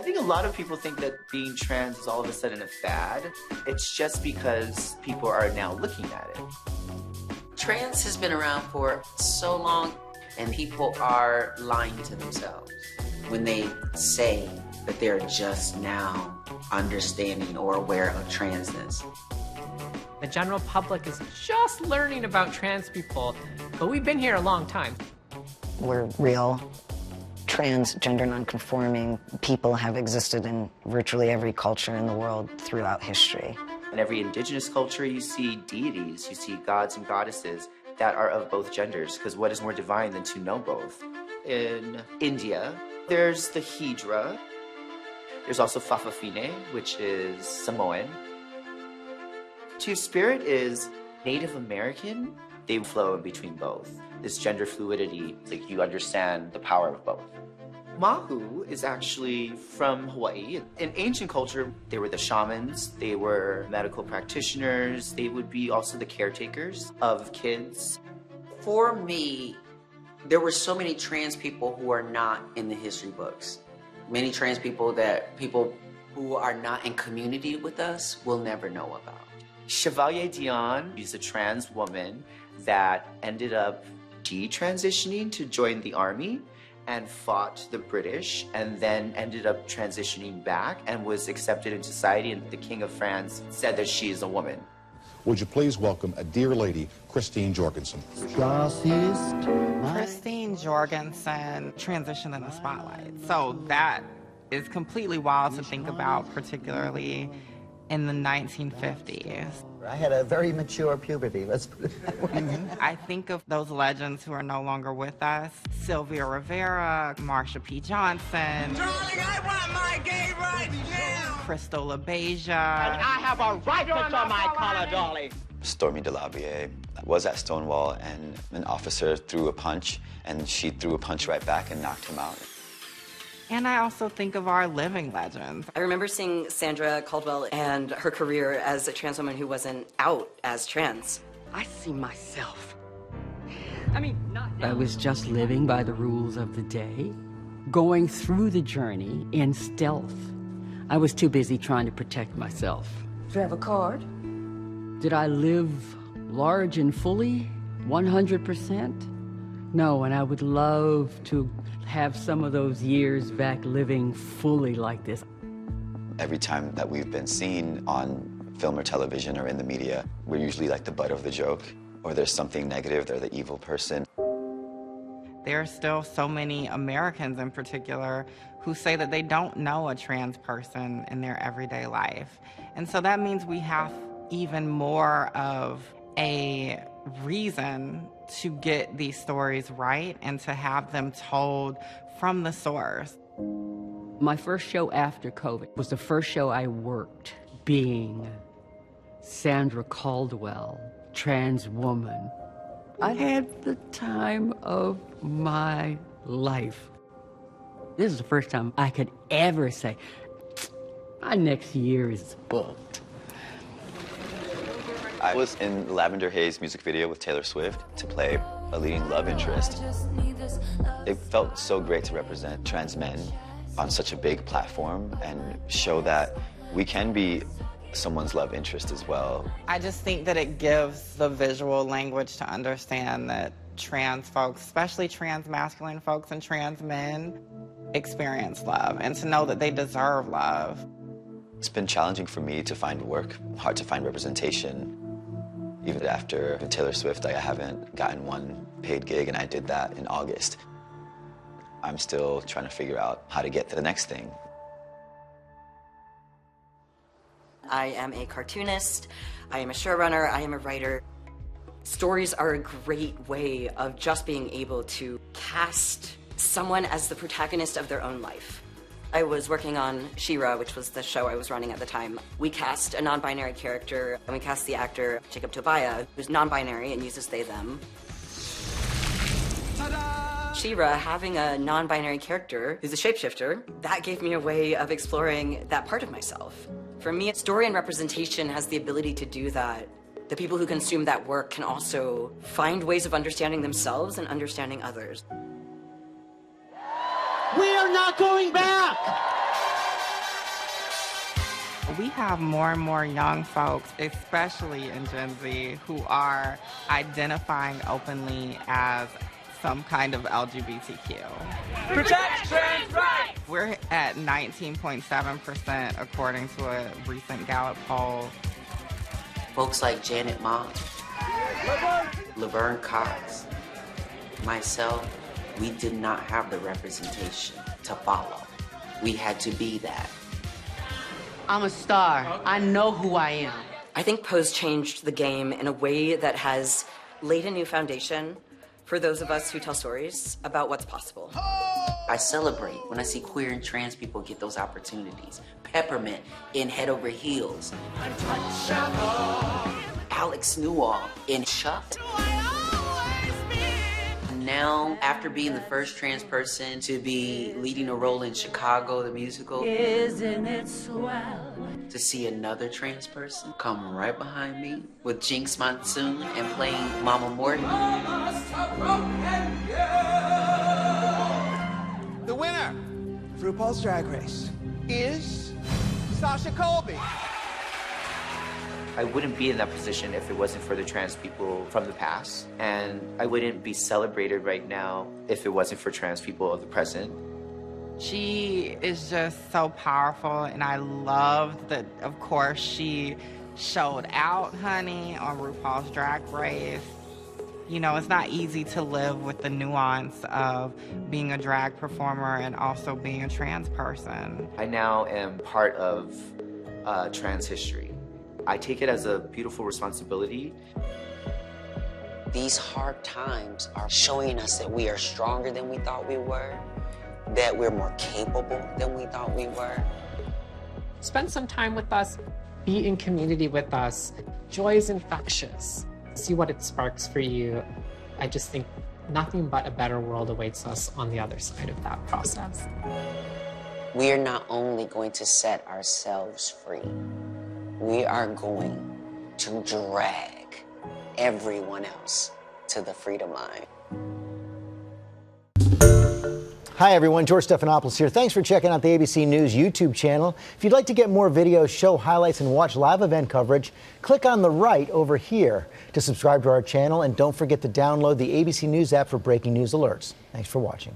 think a lot of people think that being trans is all of a sudden a fad. It's just because people are now looking at it. Trans has been around for so long, and people are lying to themselves when they say that they're just now understanding or aware of transness. The general public is just learning about trans people, but we've been here a long time. We're real. Transgender nonconforming people have existed in virtually every culture in the world throughout history. In every indigenous culture, you see deities, you see gods and goddesses that are of both genders, because what is more divine than to know both? In India, there's the Hydra. There's also Fa'afafine, which is Samoan. Two-Spirit is Native American. They flow in between both. This gender fluidity, like you understand the power of both. Mahu is actually from Hawaii. In ancient culture, they were the shamans, they were medical practitioners, they would be also the caretakers of kids. For me, there were so many trans people who are not in the history books. Many trans people that people who are not in community with us will never know about. Chevalier Dion is a trans woman that ended up detransitioning to join the army and fought the British, and then ended up transitioning back and was accepted in society, and the King of France said that she is a woman. Would you please welcome a dear lady, Christine Jorgensen. Christine Jorgensen transitioned in the spotlight. So that is completely wild to think about, particularly in the 1950s. I had a very mature puberty, let's put it that way. I think of those legends who are no longer with us. Sylvia Rivera, Marsha P. Johnson. Darling, I want my gay rights now! Crystal LaBeija. And I have a right to show my color, darling. Stormy DeLabier was at Stonewall, and an officer threw a punch, and she threw a punch right back and knocked him out. And I also think of our living legends. I remember seeing Sandra Caldwell and her career as a trans woman who wasn't out as trans. I see myself. I was just living by the rules of the day, going through the journey in stealth. I was too busy trying to protect myself. Do you have a card? Did I live large and fully, 100%? No, and I would love to have some of those years back living fully like this. Every time that we've been seen on film or television or in the media, we're usually like the butt of the joke, or there's something negative, they're the evil person. There are still so many Americans in particular who say that they don't know a trans person in their everyday life. And so that means we have even more of a reason to get these stories right and to have them told from the source. My first show after COVID was the first show I worked being Sandra Caldwell, trans woman. I had the time of my life. This is the first time I could ever say, my next year is booked. I was in the Lavender Haze music video with Taylor Swift to play a leading love interest. It felt so great to represent trans men on such a big platform and show that we can be someone's love interest as well. I just think that it gives the visual language to understand that trans folks, especially trans masculine folks and trans men, experience love, and to know that they deserve love. It's been challenging for me to find work, hard to find representation. Even after Taylor Swift, I haven't gotten one paid gig, and I did that in August. I'm still trying to figure out how to get to the next thing. I am a cartoonist, I am a showrunner, I am a writer. Stories are a great way of just being able to cast someone as the protagonist of their own life. I was working on She-Ra, which was the show I was running at the time. We cast a non-binary character, and we cast the actor Jacob Tobiah, who's non-binary and uses they, them. She-Ra, having a non-binary character who's a shapeshifter, that gave me a way of exploring that part of myself. For me, story and representation has the ability to do that. The people who consume that work can also find ways of understanding themselves and understanding others. We are not going back! We have more and more young folks, especially in Gen Z, who are identifying openly as some kind of LGBTQ. Protect trans rights! We're at 19.7% according to a recent Gallup poll. Folks like Janet Moss, Laverne Cox, myself, we did not have the representation to follow. We had to be that. I'm a star. I know who I am. I think Pose changed the game in a way that has laid a new foundation for those of us who tell stories about what's possible. I celebrate when I see queer and trans people get those opportunities. Peppermint in Head Over Heels. Alex Newell in Chuck. Now, after being the first trans person to be leading a role in Chicago, the musical, Isn't it swell? to see another trans person come right behind me with Jinx Monsoon and playing Mama Morton. The winner of RuPaul's Drag Race is Sasha Colby. I wouldn't be in that position if it wasn't for the trans people from the past. And I wouldn't be celebrated right now if it wasn't for trans people of the present. She is just so powerful, and I loved that, of course, she showed out, honey, on RuPaul's Drag Race. You know, it's not easy to live with the nuance of being a drag performer and also being a trans person. I now am part of trans history. I take it as a beautiful responsibility. These hard times are showing us that we are stronger than we thought we were, that we're more capable than we thought we were. Spend some time with us, be in community with us. Joy is infectious. See what it sparks for you. I just think nothing but a better world awaits us on the other side of that process. We are not only going to set ourselves free, we are going to drag everyone else to the freedom line. Hi everyone, George Stephanopoulos here. Thanks for checking out the ABC News YouTube channel. If you'd like to get more videos, show highlights, and watch live event coverage, click on the right over here to subscribe to our channel, and don't forget to download the ABC News app for breaking news alerts. Thanks for watching.